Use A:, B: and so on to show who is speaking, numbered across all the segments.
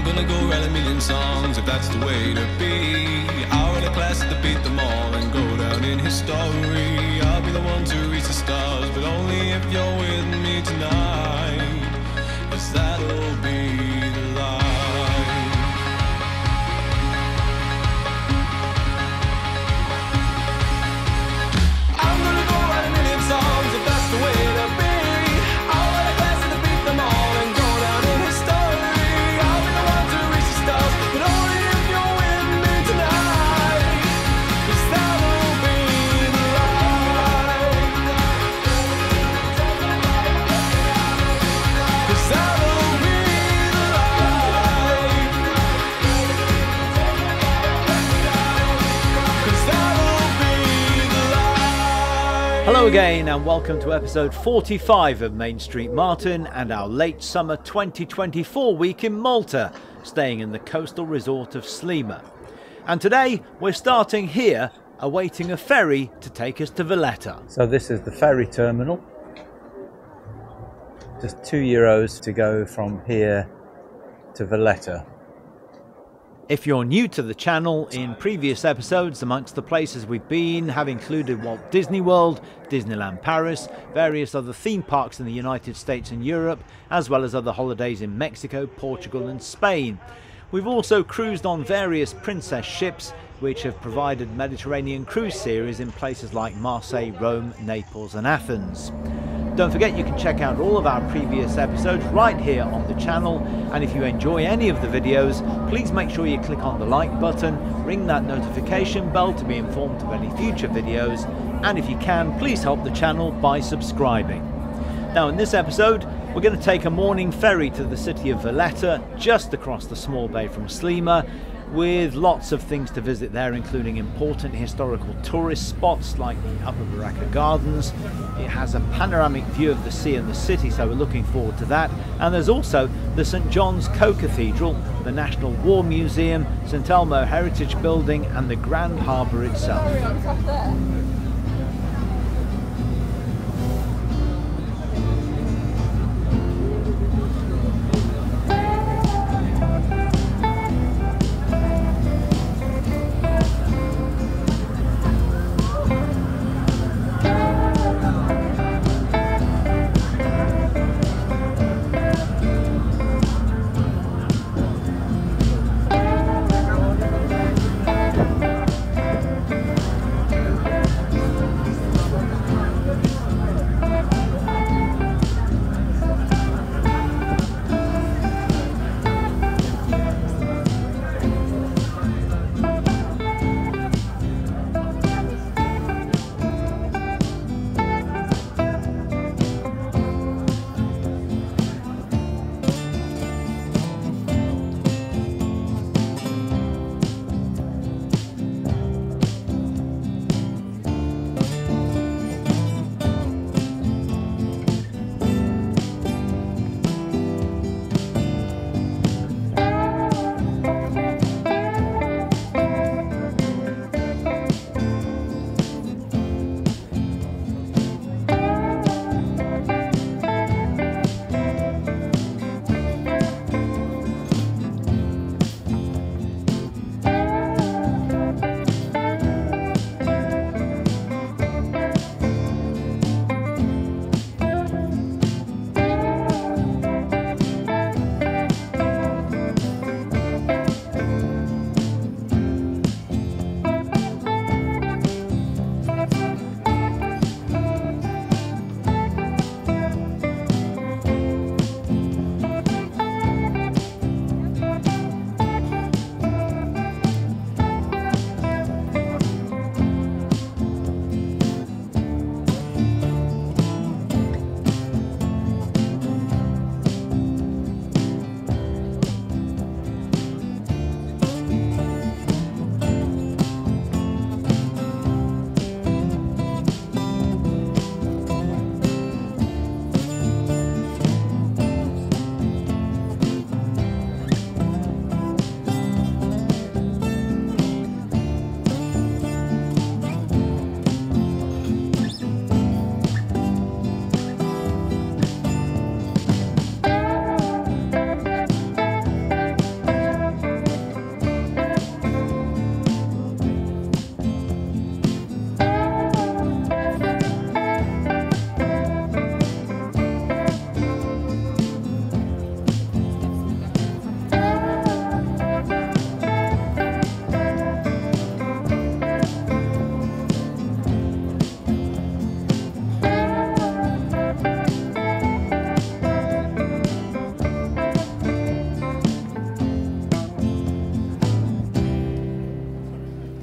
A: gonna go write a million songs if that's the way to be. I'll write a classic to beat them all and go down in history. I'll be the one to reach the stars, but only if you're with me tonight, 'cause that'll be the life. I'm gonna go write a million songs if that's the way to be. I'll write a classic to beat them all and go down in history. I'll be the one to reach the stars, but only if you're with me tonight, 'cause that'll be the life. 'Cause that'll be the life. 'Cause that'll be the life.
B: Hello again and welcome to episode 45 of Main Street Martin and our late summer 2024 week in Malta, staying in the coastal resort of Sliema. And today we're starting here, awaiting a ferry to take us to Valletta. So this is the ferry terminal. Just €2 to go from here to Valletta. If you're new to the channel, in previous episodes amongst the places we've been have included Walt Disney World, Disneyland Paris, various other theme parks in the United States and Europe, as well as other holidays in Mexico, Portugal and Spain. We've also cruised on various princess ships which have provided Mediterranean cruise series in places like Marseille, Rome, Naples and Athens. Don't forget you can check out all of our previous episodes right here on the channel, and if you enjoy any of the videos, please make sure you click on the like button, ring that notification bell to be informed of any future videos, and if you can, please help the channel by subscribing. Now in this episode, we're going to take a morning ferry to the city of Valletta, just across the small bay from Sliema, with lots of things to visit there, including important historical tourist spots like the Upper Baraka Gardens. It has a panoramic view of the sea and the city, so we're looking forward to that. And there's also the St John's Co-Cathedral, the National War Museum, St Elmo Heritage Building and the Grand Harbour itself.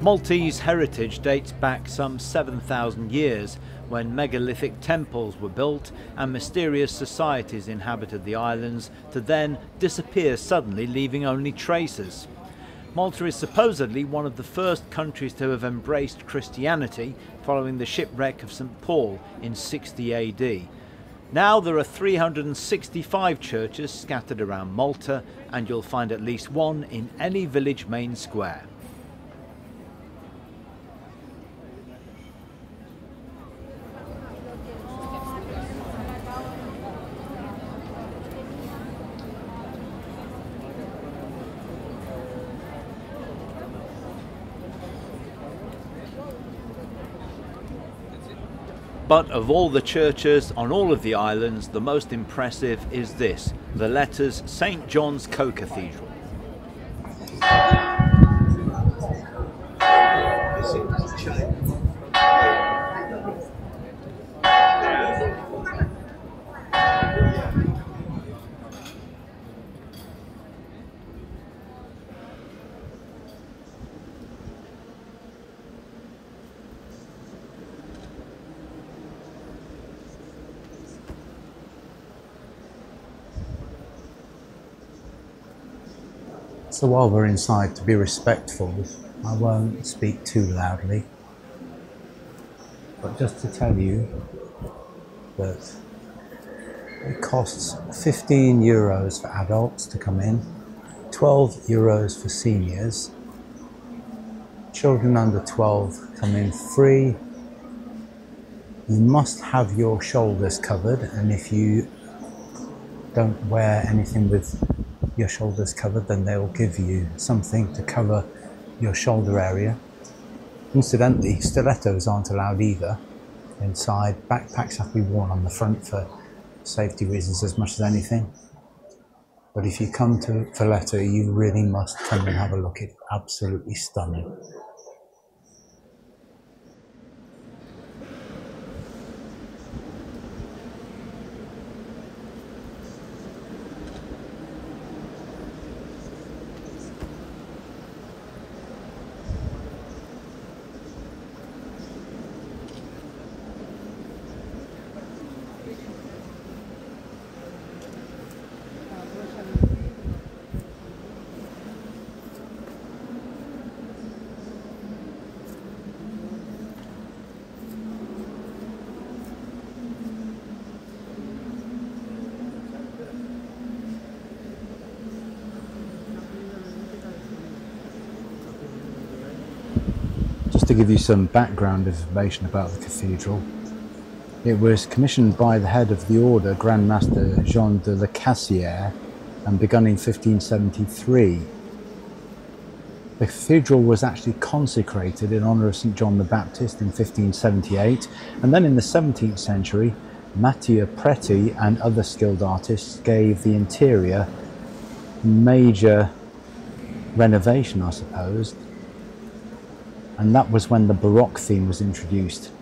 B: Maltese heritage dates back some 7,000 years, when megalithic temples were built and mysterious societies inhabited the islands to then disappear suddenly, leaving only traces. Malta is supposedly one of the first countries to have embraced Christianity following the shipwreck of St. Paul in 60 AD. Now there are 365 churches scattered around Malta, and you'll find at least one in any village main square. But of all the churches on all of the islands, the most impressive is this, Valletta's St. John's Co-Cathedral.
C: So while we're inside, to be respectful, I won't speak too loudly. But just to tell you that it costs 15 euros for adults to come in, 12 euros for seniors. Children under 12 come in free. You must have your shoulders covered, and if you don't wear anything with your shoulders covered, then they'll give you something to cover your shoulder area. Incidentally, stilettos aren't allowed either inside. Backpacks have to be worn on the front for safety reasons as much as anything. But if you come to Valletta, you really must come and have a look. It's absolutely stunning. Just to give you some background information about the cathedral, it was commissioned by the head of the order, Grand Master Jean de la Cassière, and begun in 1573. The cathedral was actually consecrated in honour of St. John the Baptist in 1578, and then in the 17th century, Mattia Preti and other skilled artists gave the interior major renovation, I suppose. And that was when the Baroque theme was introduced.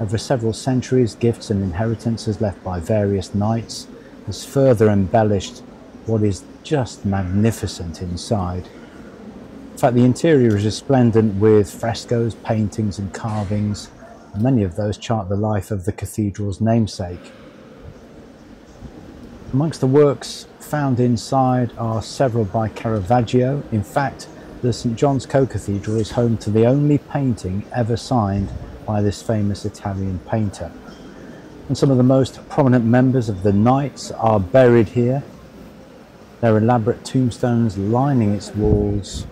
C: Over several centuries, gifts and inheritances left by various knights has further embellished what is just magnificent inside. In fact, the interior is resplendent with frescoes, paintings and carvings, and many of those chart the life of the cathedral's namesake. Amongst the works found inside are several by Caravaggio. In fact, the St. John's Co-Cathedral is home to the only painting ever signed by this famous Italian painter. And some of the most prominent members of the Knights are buried here. There are elaborate tombstones lining its walls,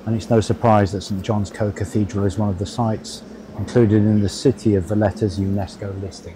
C: and it's no surprise that St. John's Co-Cathedral is one of the sites included in the city of Valletta's UNESCO listing.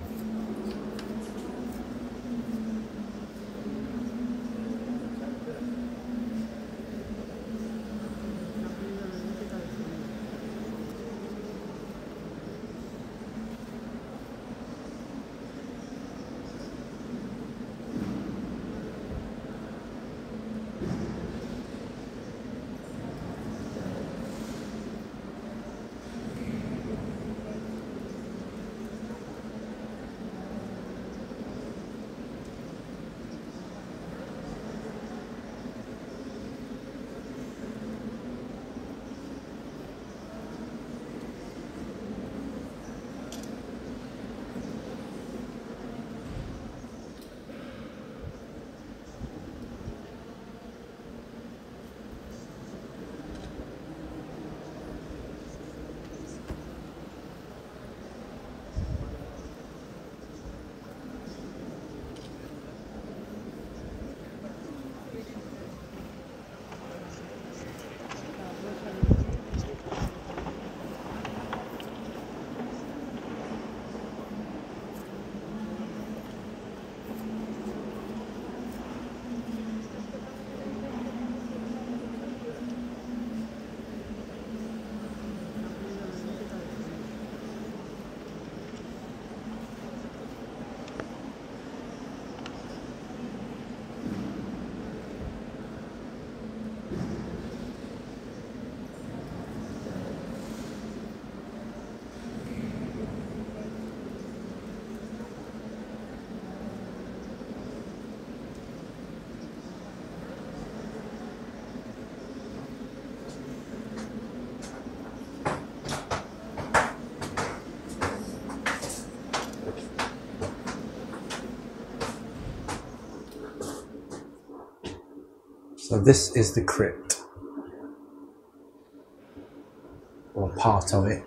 C: So this is the crypt, or part of it.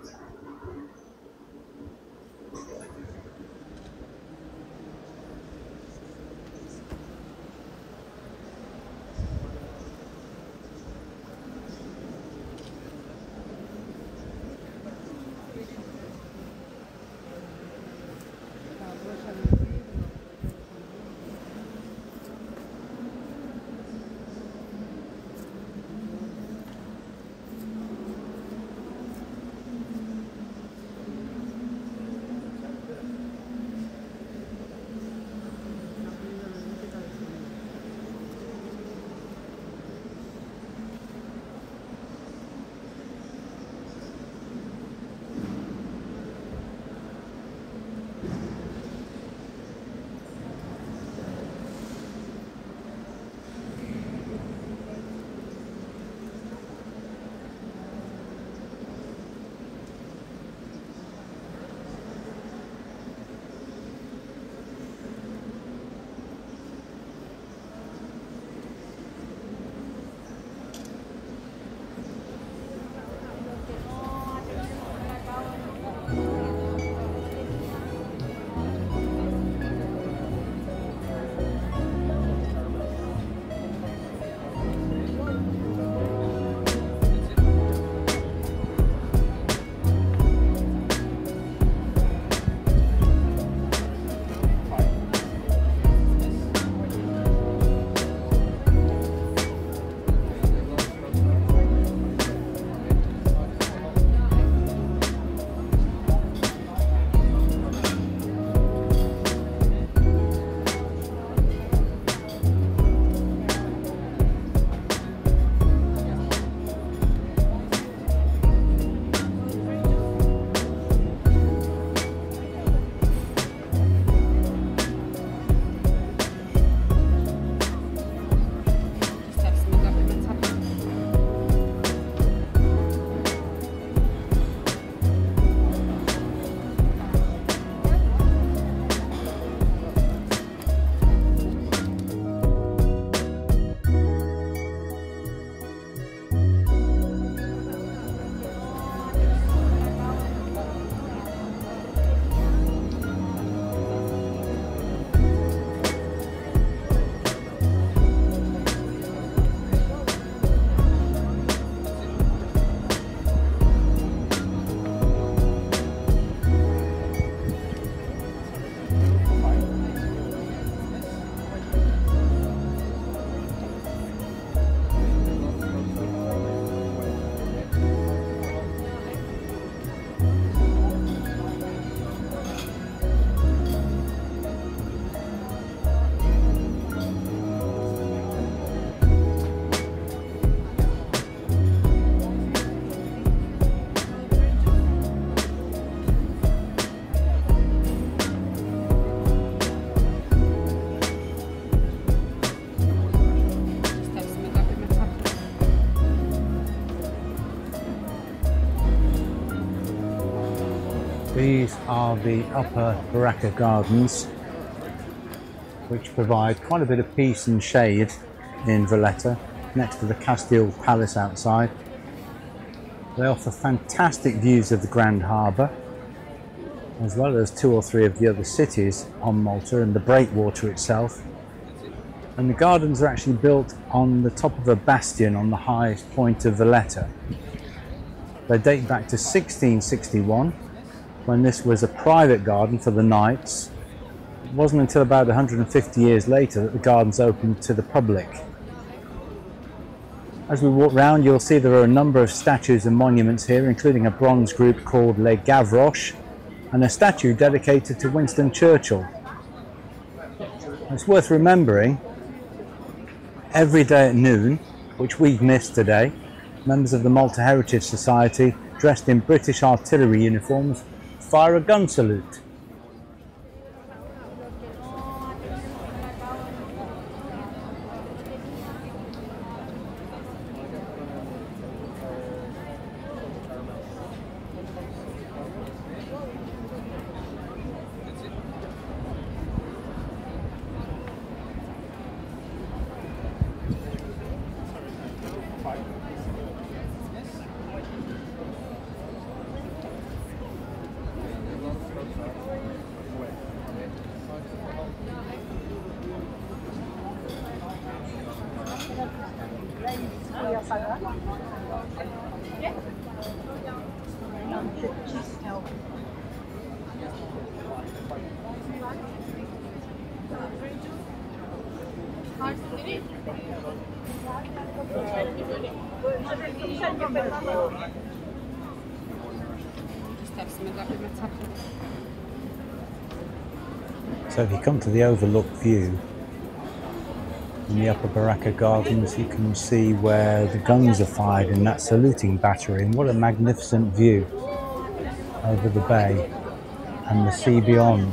C: These are the upper Baracca Gardens, which provide quite a bit of peace and shade in Valletta, next to the Castile Palace outside. They offer fantastic views of the Grand Harbour, as well as 2 or 3 of the other cities on Malta and the breakwater itself. And the gardens are actually built on the top of a bastion on the highest point of Valletta. They date back to 1661, when this was a private garden for the knights. It wasn't until about 150 years later that the gardens opened to the public. As we walk round, you'll see there are a number of statues and monuments here, including a bronze group called Les Gavroches and a statue dedicated to Winston Churchill. It's worth remembering, every day at noon, which we've missed today, members of the Malta Heritage Society, dressed in British artillery uniforms, fire a gun salute. So if you come to the overlook view in the Upper Baraka Gardens, you can see where the guns are fired in that saluting battery, and what a magnificent view over the bay and the sea beyond.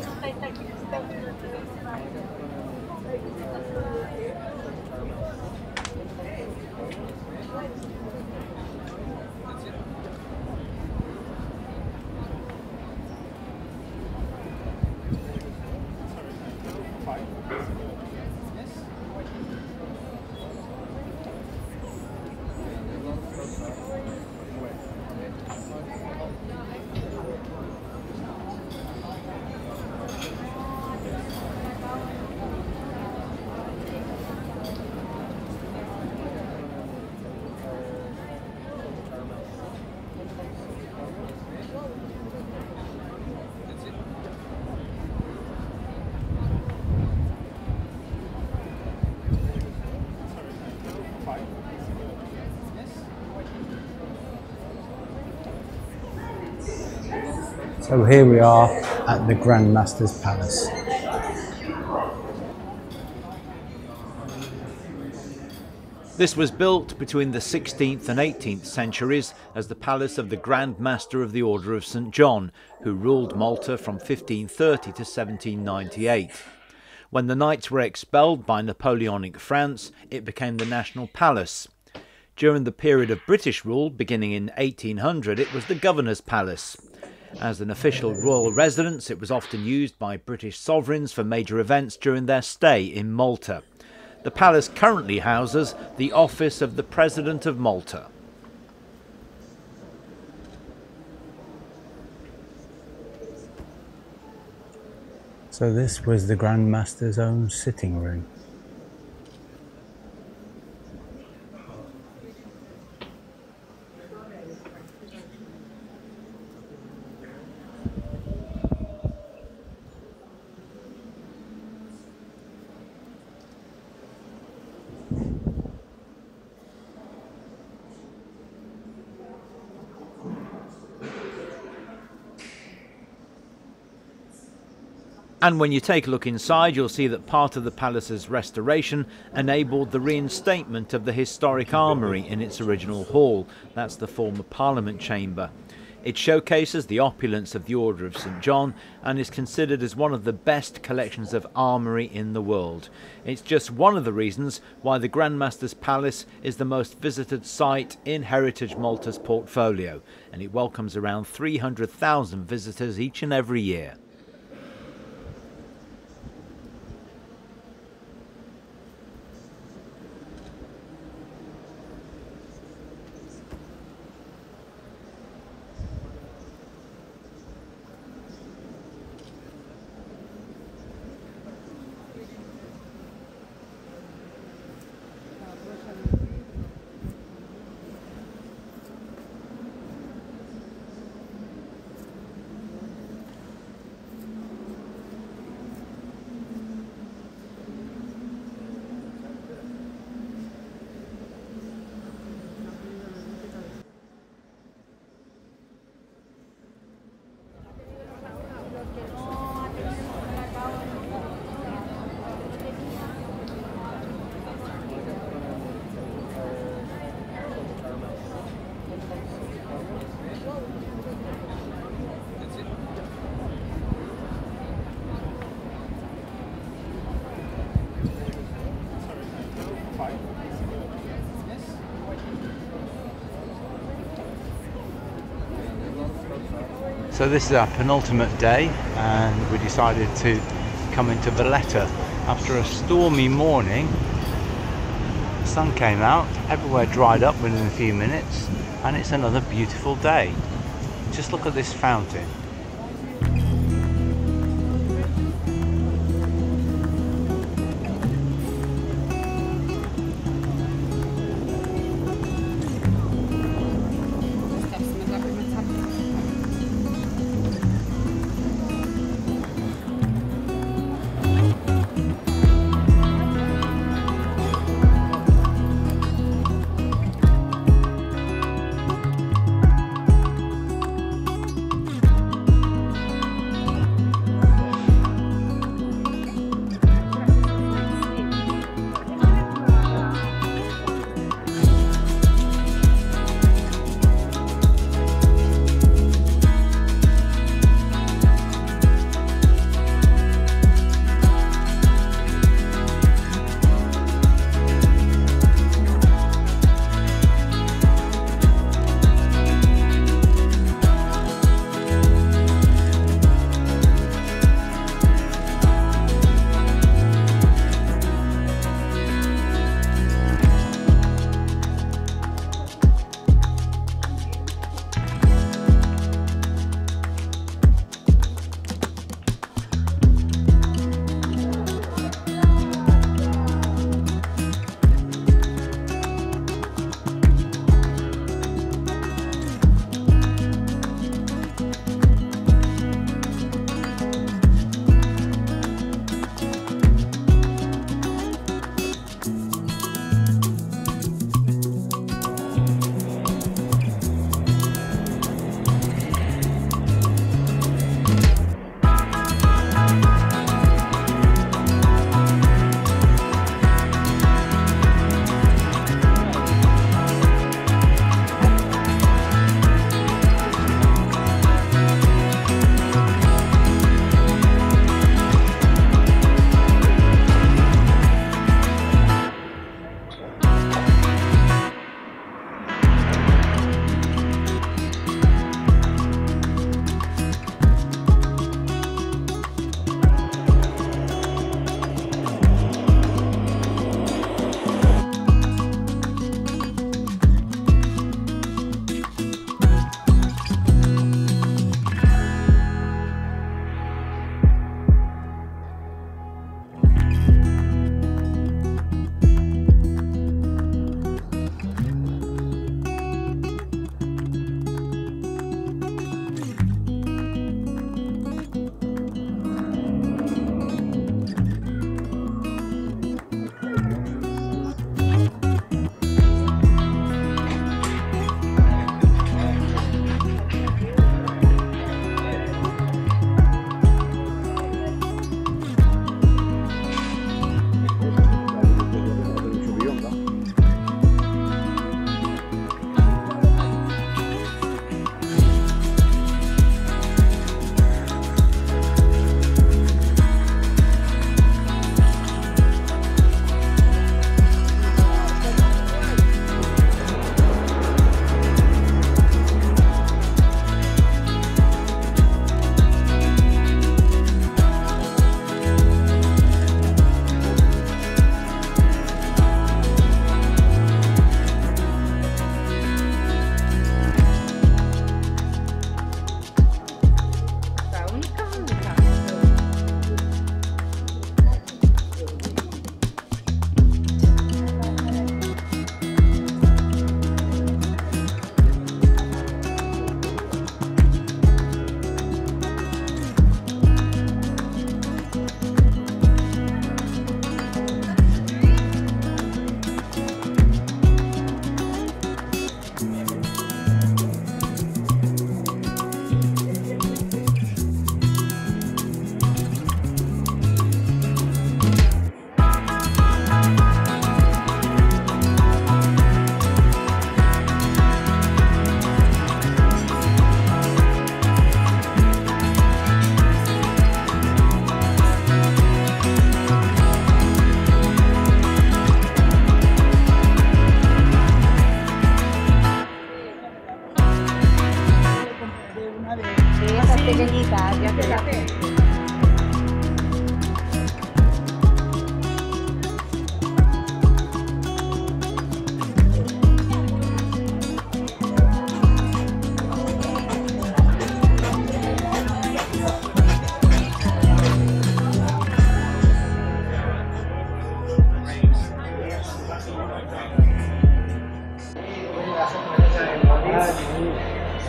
C: So here we are at the Grand Master's Palace.
B: This was built between the 16th and 18th centuries as the palace of the Grand Master of the Order of St. John, who ruled Malta from 1530 to 1798. When the knights were expelled by Napoleonic France, it became the National Palace. During the period of British rule, beginning in 1800, it was the Governor's Palace. As an official royal residence, it was often used by British sovereigns for major events during their stay in Malta. The palace currently houses the office of the President of Malta.
C: So this was the Grand Master's own sitting room.
B: And when you take a look inside, you'll see that part of the palace's restoration enabled the reinstatement of the historic armoury in its original hall. That's the former Parliament chamber. It showcases the opulence of the Order of St. John and is considered as one of the best collections of armoury in the world. It's just one of the reasons why the Grand Master's Palace is the most visited site in Heritage Malta's portfolio, and it welcomes around 300,000 visitors each and every year.
C: So this is our penultimate day, and we decided to come into Valletta. After a stormy morning, the sun came out, everywhere dried up within a few minutes, and it's another beautiful day. Just look at this fountain.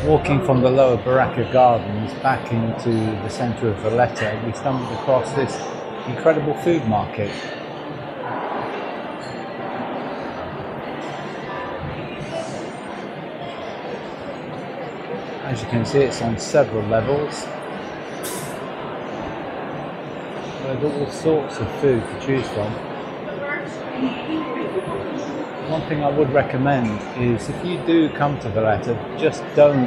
C: Walking from the lower Baracca Gardens back into the centre of Valletta, we stumbled across this incredible food market. As you can see, it's on several levels. There's all sorts of food to choose from. One thing I would recommend is if you do come to Valletta, just don't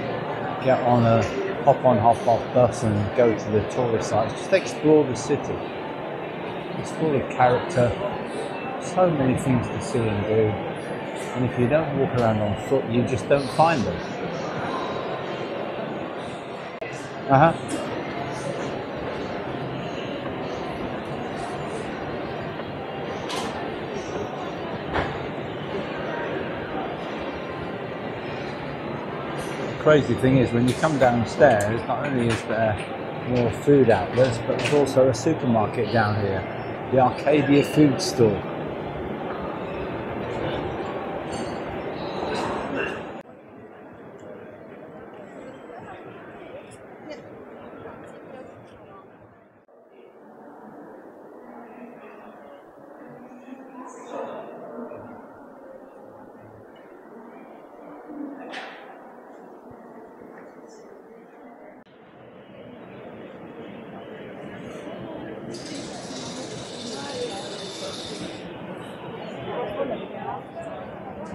C: get on a hop-on, hop-off bus and go to the tourist sites. Just explore the city. It's full of character, so many things to see and do. And if you don't walk around on foot, you just don't find them. Crazy thing is, when you come downstairs, not only is there more food outlets, but there's also a supermarket down here, the Arcadia food store.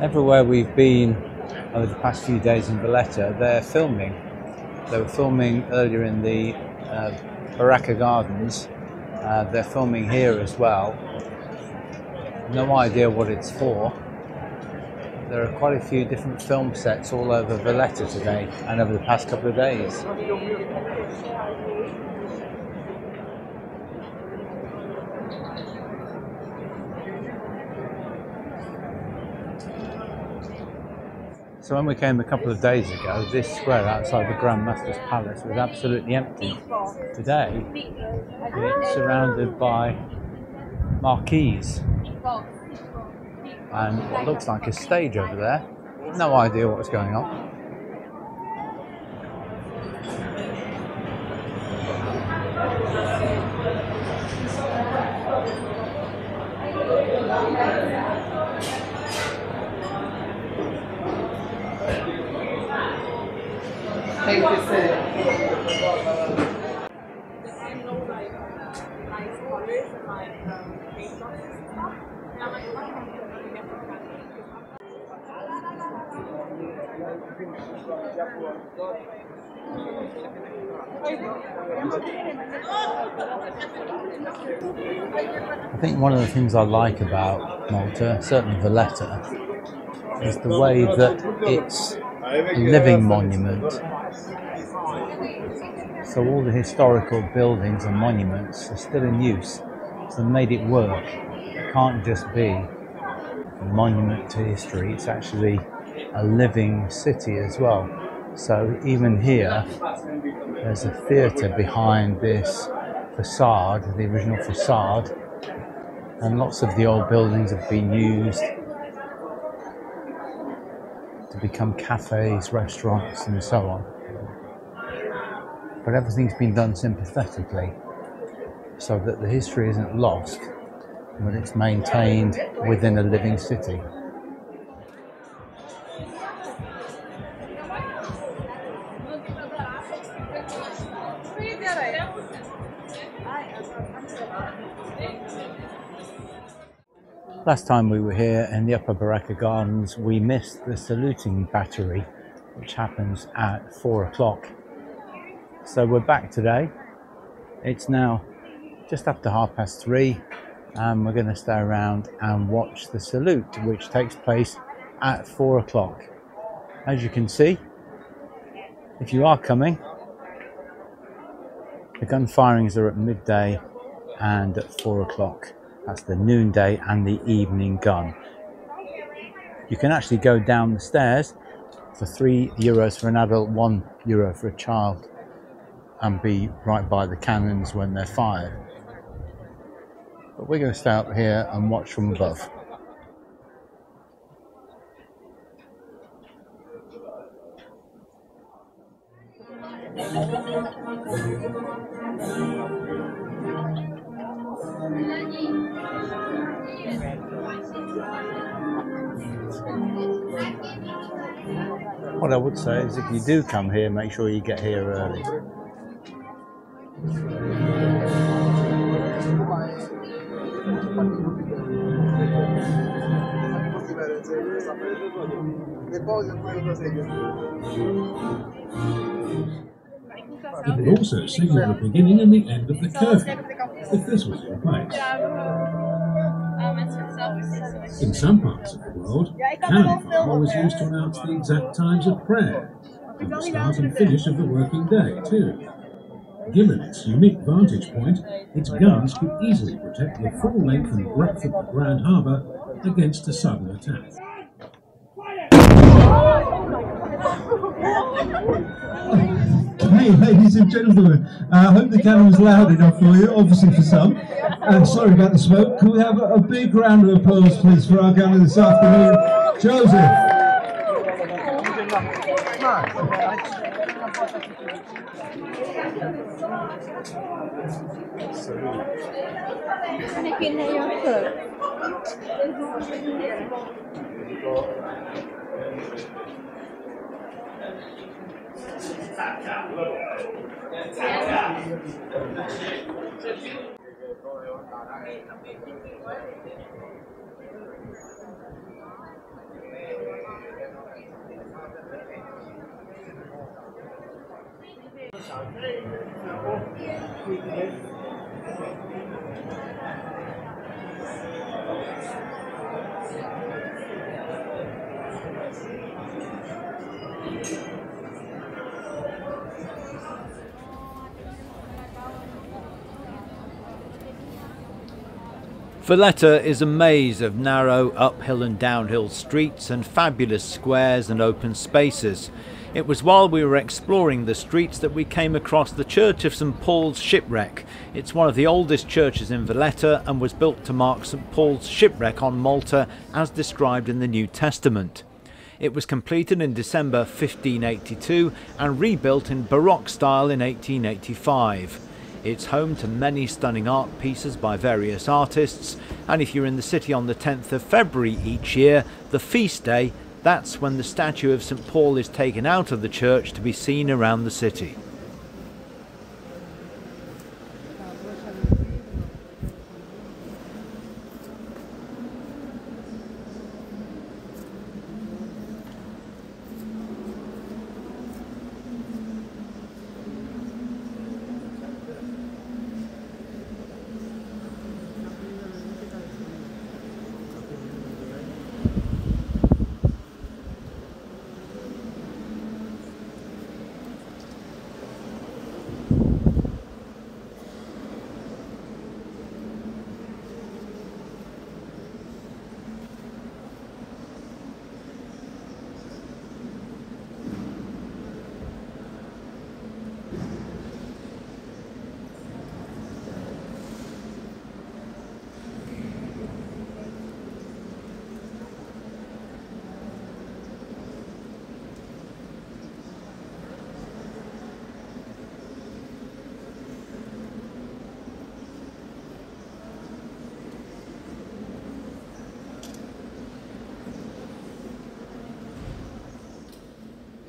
C: Everywhere we've been over the past few days in Valletta, they're filming. They were filming earlier in the Baracca Gardens. They're filming here as well. No idea what it's for. There are quite a few different film sets all over Valletta today and over the past couple of days. So when we came a couple of days ago, this square outside the Grand Master's Palace was absolutely empty. Today, it's surrounded by marquees and what looks like a stage over there. No idea what's going on. I think one of the things I like about Malta, certainly Valletta, is the way that it's a living monument. So all the historical buildings and monuments are still in use. So they made it work. It can't just be a monument to history, it's actually a living city as well. So even here, there's a theatre behind this facade, the original facade, and lots of the old buildings have been used to become cafes, restaurants and so on. But everything's been done sympathetically so that the history isn't lost, but it's maintained within a living city. Last time we were here in the Upper Baracca Gardens, we missed the saluting battery, which happens at 4 o'clock. So we're back today. It's now just after 3:30, and we're going to stay around and watch the salute, which takes place at 4 o'clock. As you can see, if you are coming, The gun firings are at midday and at 4 o'clock. That's the noonday and the evening gun. You can actually go down the stairs for €3 for an adult, €1 for a child, and be right by the cannons when they're fired. But we're going to stay up here and watch from above. What I would say is if you do come here, make sure you get here early.
D: It would also signal the beginning and the end of the curfew, if this was in place. In some parts of the world, cannon fire was used to announce the exact times of prayer, and the start and finish of the working day too. Given its unique vantage point, its guns could easily protect the full length and breadth of the Grand Harbour against a sudden attack.
E: Hey, ladies and gentlemen, I hope the cannon was loud enough for you, obviously for some. And sorry about the smoke. Can we have a big round of applause, please, for our gunner this afternoon, Joseph?
B: Valletta is a maze of narrow uphill and downhill streets and fabulous squares and open spaces. It was while we were exploring the streets that we came across the Church of St Paul's shipwreck. It's one of the oldest churches in Valletta and was built to mark St Paul's shipwreck on Malta as described in the New Testament. It was completed in December 1582 and rebuilt in Baroque style in 1885. It's home to many stunning art pieces by various artists, and if you're in the city on the 10th of February each year, the feast day, that's when the statue of St Paul is taken out of the church to be seen around the city.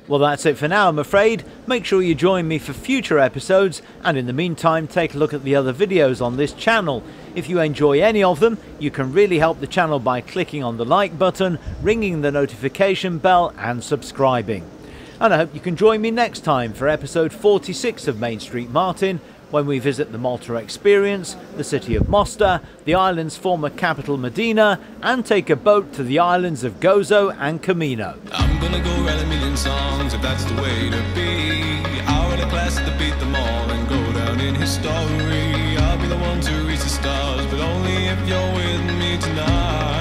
B: Well, that's it for now, I'm afraid. Make sure you join me for future episodes, and in the meantime take a look at the other videos on this channel. If you enjoy any of them, you can really help the channel by clicking on the like button, ringing the notification bell and subscribing. And I hope you can join me next time for episode 46 of Main Street Martin, when we visit the Malta Experience, the city of Mosta, the island's former capital Mdina, and take a boat to the islands of Gozo and Comino.
A: I'm gonna go write a million songs if that's the way to be. Hour in a class to beat them all and go down down in history. I'll be the one to reach the stars, but only if you're with me tonight.